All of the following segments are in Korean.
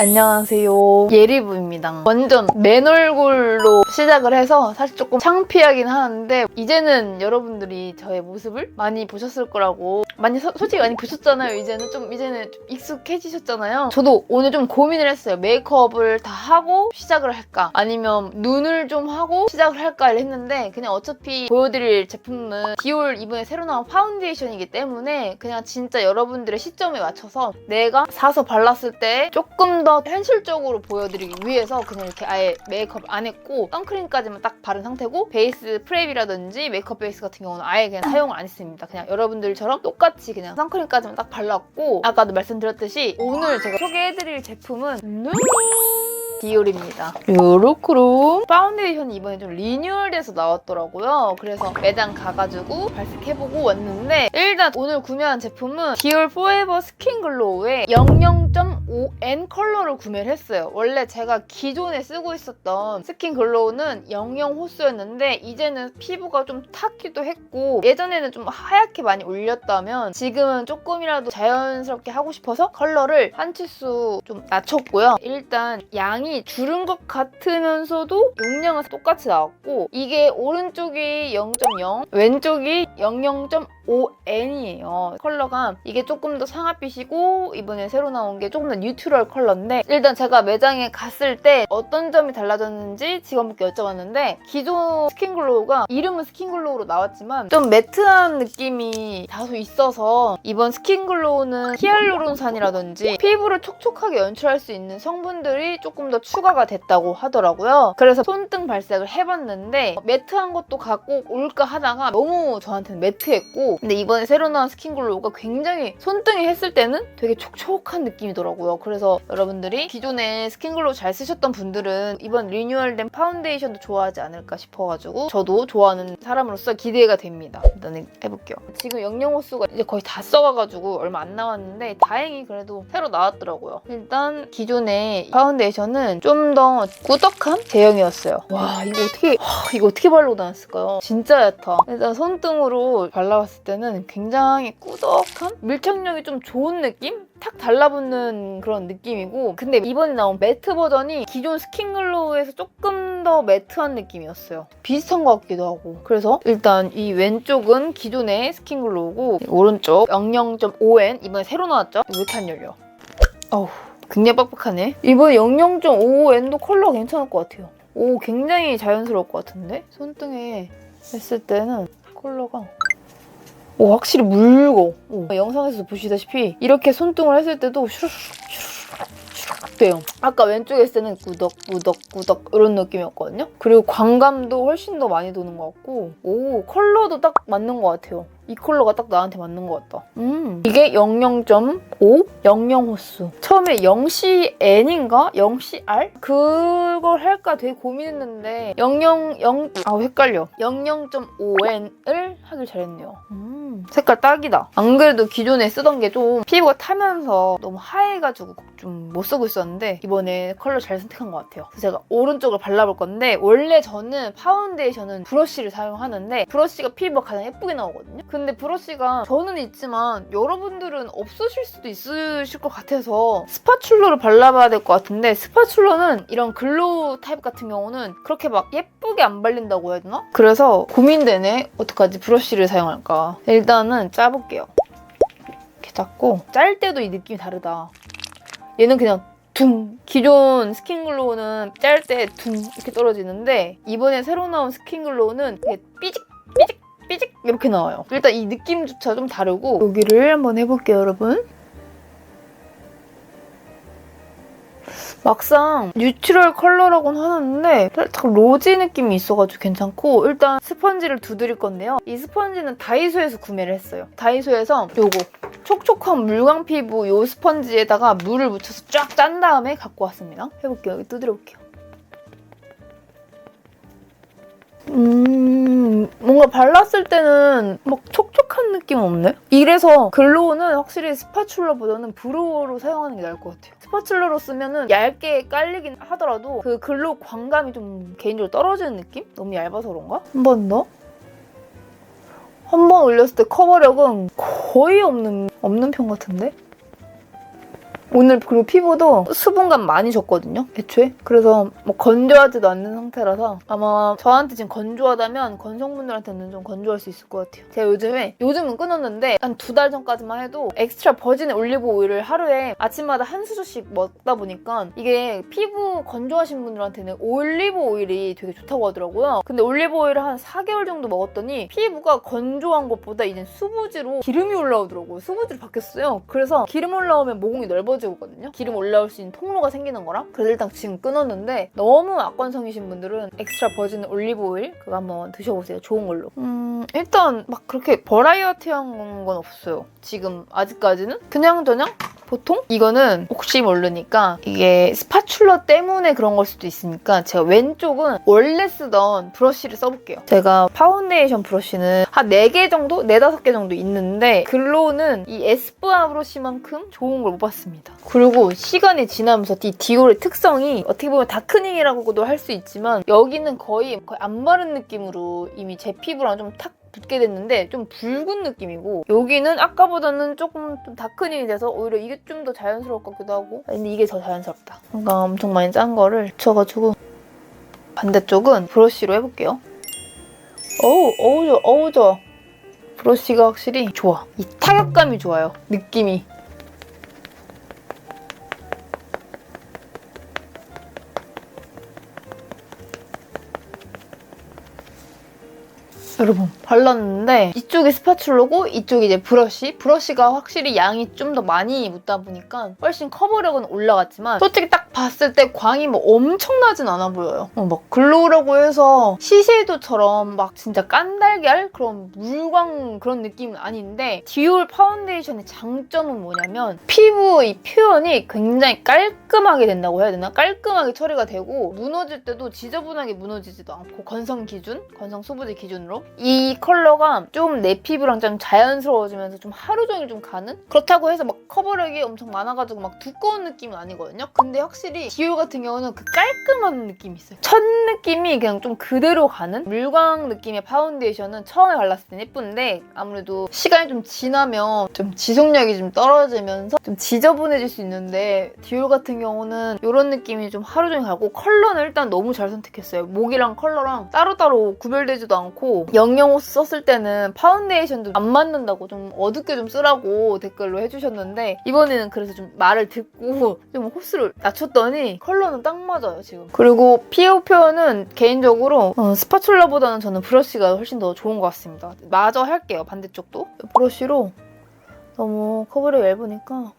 안녕하세요, 예리부입니다. 완전 맨 얼굴로 시작을 해서 사실 조금 창피하긴 하는데 이제는 여러분들이 저의 모습을 많이 보셨을 거라고, 솔직히 많이 보셨잖아요. 이제는 좀 익숙해지셨잖아요. 저도 오늘 좀 고민을 했어요. 메이크업을 다 하고 시작을 할까, 아니면 눈을 좀 하고 시작을 할까를 했는데, 그냥 어차피 보여드릴 제품은 디올 이번에 새로 나온 파운데이션이기 때문에 그냥 진짜 여러분들의 시점에 맞춰서 내가 사서 발랐을 때 조금 더 현실적으로 보여드리기 위해서 그냥 이렇게 아예 메이크업 안 했고 선크림까지만 딱 바른 상태고, 베이스 프랩이라든지 메이크업 베이스 같은 경우는 아예 그냥 사용을 안 했습니다. 그냥 여러분들처럼 똑같이 그냥 선크림까지만 딱 발랐고, 아까도 말씀드렸듯이 오늘 제가 소개해드릴 제품은 디올입니다. 요렇게로 파운데이션이 이번에 좀 리뉴얼돼서 나왔더라고요. 그래서 매장 가가지고 발색해보고 왔는데, 일단 오늘 구매한 제품은 디올 포에버 스킨 글로우의 00.5N 컬러를 구매를 했어요. 원래 제가 기존에 쓰고 있었던 스킨 글로우는 00 호수였는데 이제는 피부가 좀 탔기도 했고, 예전에는 좀 하얗게 많이 올렸다면 지금은 조금이라도 자연스럽게 하고 싶어서 컬러를 한 치수 좀 낮췄고요. 일단 양이 줄은 것 같으면서도 용량은 똑같이 나왔고, 이게 오른쪽이 0.0, 왼쪽이 00.5N이에요. 컬러가 이게 조금 더 상아빛이고, 이번에 새로 나온 게 조금 더 뉴트럴 컬러인데, 일단 제가 매장에 갔을 때 어떤 점이 달라졌는지 직원분께 여쭤봤는데, 기존 스킨글로우가 이름은 스킨글로우로 나왔지만 좀 매트한 느낌이 다소 있어서 이번 스킨글로우는 히알루론산이라든지 피부를 촉촉하게 연출할 수 있는 성분들이 조금 더 추가가 됐다고 하더라고요. 그래서 손등 발색을 해봤는데 매트한 것도 갖고 올까 하다가 너무 저한테는 매트했고, 근데 이번에 새로 나온 스킨글로우가 굉장히 손등에 했을 때는 되게 촉촉한 느낌이더라고요. 그래서 여러분들이 기존에 스킨글로우 잘 쓰셨던 분들은 이번 리뉴얼된 파운데이션도 좋아하지 않을까 싶어가지고 저도 좋아하는 사람으로서 기대가 됩니다. 일단 해볼게요. 지금 00 호수가 이제 거의 다 써가가지고 얼마 안 남았는데 다행히 그래도 새로 나왔더라고요. 일단 기존의 파운데이션은 좀 더 꾸덕한 제형이었어요. 와, 이거 어떻게 바르고 다녔을까요? 진짜 얕아. 일단 손등으로 발라봤을 때는 굉장히 꾸덕한, 밀착력이 좀 좋은 느낌? 탁 달라붙는 그런 느낌이고, 근데 이번에 나온 매트 버전이 기존 스킨글로우에서 조금 더 매트한 느낌이었어요. 비슷한 것 같기도 하고. 그래서 일단 이 왼쪽은 기존의 스킨글로우고, 오른쪽 00.5N 이번에 새로 나왔죠? 왜 이렇게 안 열려? 어우, 굉장히 빡빡하네. 이번 00.5N도 컬러 괜찮을 것 같아요. 오, 굉장히 자연스러울 것 같은데? 손등에 했을 때는 컬러가 확실히 묽어. 영상에서 보시다시피 이렇게 손등을 했을 때도 슈룩 돼요. 아까 왼쪽에 했을 때는 꾸덕 이런 느낌이었거든요. 그리고 광감도 훨씬 더 많이 도는 것 같고, 오, 컬러도 딱 맞는 것 같아요. 이 컬러가 딱 나한테 맞는 것 같다. 이게 00.5? 00 호수. 처음에 0CN인가? 0CR? 그걸 할까 되게 고민했는데 헷갈려. 00.5N을 하길 잘했네요. 색깔 딱이다. 안 그래도 기존에 쓰던 게 좀 피부가 타면서 너무 하얘가지고 좀 못 쓰고 있었는데 이번에 컬러 잘 선택한 것 같아요. 그래서 제가 오른쪽을 발라볼 건데, 원래 저는 파운데이션은 브러쉬를 사용하는데 브러쉬가 피부가 가장 예쁘게 나오거든요. 근데 브러쉬가 저는 있지만 여러분들은 없으실 수도 있으실 것 같아서 스파츌러를 발라봐야 될 것 같은데, 스파츌러는 이런 글로우 타입 같은 경우는 그렇게 막 예쁘게 안 발린다고 해야 되나? 그래서 고민되네. 어떡하지? 브러쉬를 사용할까? 일단은 짜볼게요. 이렇게 잡고, 짤 때도 이 느낌이 다르다. 얘는 그냥 둥! 기존 스킨글로우는 짤 때 둥! 이렇게 떨어지는데 이번에 새로 나온 스킨글로우는 되게 삐직 이렇게 나와요. 일단 이 느낌조차 좀 다르고, 여기를 한번 해볼게요, 여러분. 막상 뉴트럴 컬러라고는 하는데 살짝 로지 느낌이 있어가지고 괜찮고, 일단 스펀지를 두드릴 건데요. 이 스펀지는 다이소에서 구매를 했어요. 다이소에서 요거 촉촉한 물광 피부 요 스펀지에다가 물을 묻혀서 쫙 짠 다음에 갖고 왔습니다. 해볼게요. 여기 두드려볼게요. 뭔가 발랐을 때는 막 촉촉한 느낌은 없네? 이래서 글로우는 확실히 스파츌러보다는 브로우로 사용하는 게 나을 것 같아요. 스파츌러로 쓰면은 얇게 깔리긴 하더라도 그 글로우 광감이 좀 개인적으로 떨어지는 느낌? 너무 얇아서 그런가? 한 번 더. 한 번 올렸을 때 커버력은 거의 없는 편 같은데? 오늘 그리고 피부도 수분감 많이 줬거든요, 애초에. 그래서 뭐 건조하지도 않는 상태라서 아마 저한테 지금 건조하다면 건성분들한테는 좀 건조할 수 있을 것 같아요. 제가 요즘은 끊었는데 한 2달 전까지만 해도 엑스트라 버진 올리브 오일을 하루에 아침마다 한 수저씩 먹다 보니까 이게 피부 건조하신 분들한테는 올리브 오일이 되게 좋다고 하더라고요. 근데 올리브 오일을 한 4개월 정도 먹었더니 피부가 건조한 것보다 이제 수부지로 기름이 올라오더라고요. 수부지로 바뀌었어요. 그래서 기름 올라오면 모공이 넓어지거든요. 기름 올라올 수 있는 통로가 생기는 거라. 그래서 일단 지금 끊었는데 너무 악건성이신 분들은 엑스트라 버진 올리브 오일 그거 한번 드셔보세요. 좋은 걸로. 일단 막 그렇게 버라이어티한 건 없어요. 지금 아직까지는 그냥저냥 보통? 이거는 혹시 모르니까 이게 스파츌러 때문에 그런 걸 수도 있으니까 제가 왼쪽은 원래 쓰던 브러쉬를 써볼게요. 제가 파운데이션 브러쉬는 한 4개 정도? 4, 5개 정도 있는데 글로우는 이 에스쁘아 브러쉬만큼 좋은 걸 못 봤습니다. 그리고 시간이 지나면서 이 디올의 특성이 어떻게 보면 다크닝이라고도 할 수 있지만 여기는 거의 안 바른 느낌으로 이미 제 피부랑 좀 탁 붙게 됐는데 좀 붉은 느낌이고 여기는 아까보다는 조금 좀 다크닝이 돼서 오히려 이게 좀 더 자연스러울 것 같기도 하고 근데 이게 더 자연스럽다. 뭔가 엄청 많이 짠 거를 묻혀가지고 반대쪽은 브러쉬로 해볼게요. 어우 좋아. 브러쉬가 확실히 좋아. 이 타격감이 좋아요. 느낌이. 여러분 발랐는데 이쪽이 스파츌러고 이쪽이 이제 브러쉬가 확실히 양이 좀 더 많이 묻다 보니까 훨씬 커버력은 올라갔지만 솔직히 딱 봤을 때 광이 뭐 엄청나진 않아 보여요. 막 글로우라고 해서 시쉐이도처럼 막 진짜 깐달걀 그런 물광 그런 느낌은 아닌데 디올 파운데이션의 장점은 뭐냐면 피부 이 표현이 굉장히 깔끔하게 된다고 해야 되나? 깔끔하게 처리가 되고 무너질 때도 지저분하게 무너지지도 않고 건성 수부지 기준으로 이 컬러가 좀 내 피부랑 좀 자연스러워지면서 좀 하루 종일 좀 가는? 그렇다고 해서 막 커버력이 엄청 많아가지고 막 두꺼운 느낌은 아니거든요? 근데 확실히 디올 같은 경우는 그 깔끔한 느낌이 있어요. 첫 느낌이 그냥 좀 그대로 가는? 물광 느낌의 파운데이션은 처음에 발랐을 땐 예쁜데 아무래도 시간이 좀 지나면 좀 지속력이 좀 떨어지면서 좀 지저분해질 수 있는데 디올 같은 경우는 이런 느낌이 좀 하루 종일 가고 컬러는 일단 너무 잘 선택했어요. 목이랑 컬러랑 따로따로 구별되지도 않고 영영호스 썼을 때는 파운데이션도 안 맞는다고 좀 어둡게 좀 쓰라고 댓글로 해주셨는데 이번에는 그래서 좀 말을 듣고 좀 호스를 낮췄더니 컬러는 딱 맞아요 지금. 그리고 피부 표현은 개인적으로 스파츌러보다는 저는 브러쉬가 훨씬 더 좋은 것 같습니다. 마저 할게요. 반대쪽도 브러쉬로 너무 커버력이 얇으니까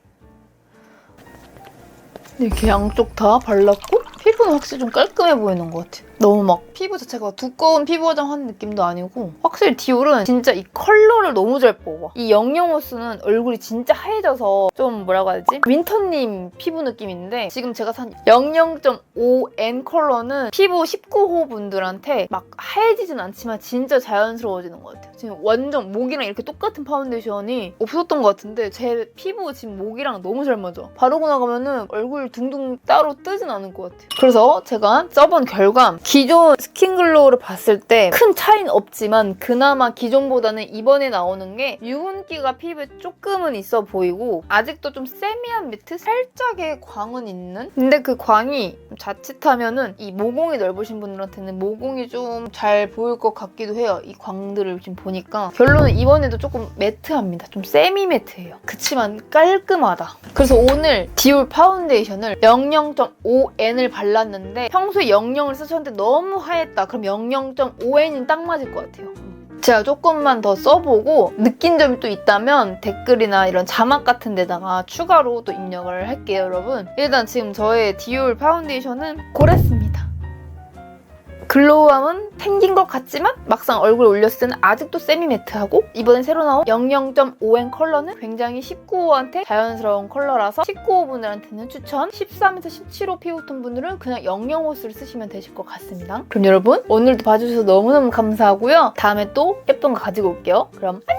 이렇게 양쪽 다 발랐고 피부는 확실히 좀 깔끔해 보이는 것 같아요. 너무 막 피부 자체가 두꺼운 피부 화장하는 느낌도 아니고 확실히 디올은 진짜 이 컬러를 너무 잘 뽑아. 이 영영호스는 얼굴이 진짜 하얘져서 좀 뭐라고 해야 되지? 윈터님 피부 느낌인데 지금 제가 산 00.5N 컬러는 피부 19호 분들한테 막 하얘지진 않지만 진짜 자연스러워지는 것 같아요. 지금 완전 목이랑 이렇게 똑같은 파운데이션이 없었던 것 같은데 제 피부 지금 목이랑 너무 잘 맞아. 바르고 나가면은 얼굴 둥둥 따로 뜨진 않을 것 같아요. 그래서 제가 써본 결과 기존 스킨글로우를 봤을 때 큰 차이는 없지만 그나마 기존보다는 이번에 나오는 게 유분기가 피부에 조금은 있어 보이고 아직도 좀 세미한 매트? 살짝의 광은 있는? 근데 그 광이 자칫하면은 이 모공이 넓으신 분들한테는 모공이 좀 잘 보일 것 같기도 해요. 이 광들을 지금 보니까 결론은 이번에도 조금 매트합니다. 좀 세미 매트해요. 그치만 깔끔하다. 그래서 오늘 디올 파운데이션을 00.5N을 발랐는데 평소에 00을 쓰셨는데 너무 하얘다. 그럼 00.5N이 딱 맞을 것 같아요. 제가 조금만 더 써보고 느낀 점이 또 있다면 댓글이나 이런 자막 같은 데다가 추가로 또 입력을 할게요, 여러분. 일단 지금 저의 디올 파운데이션은 고랬습니다. 글로우함은 생긴 것 같지만 막상 얼굴에 올렸을 때는 아직도 세미매트하고 이번에 새로 나온 00.5N 컬러는 굉장히 19호한테 자연스러운 컬러라서 19호 분들한테는 추천, 13에서 17호 피부톤 분들은 그냥 00호스를 쓰시면 되실 것 같습니다. 그럼 여러분 오늘도 봐주셔서 너무너무 감사하고요. 다음에 또 예쁜 거 가지고 올게요. 그럼 안녕!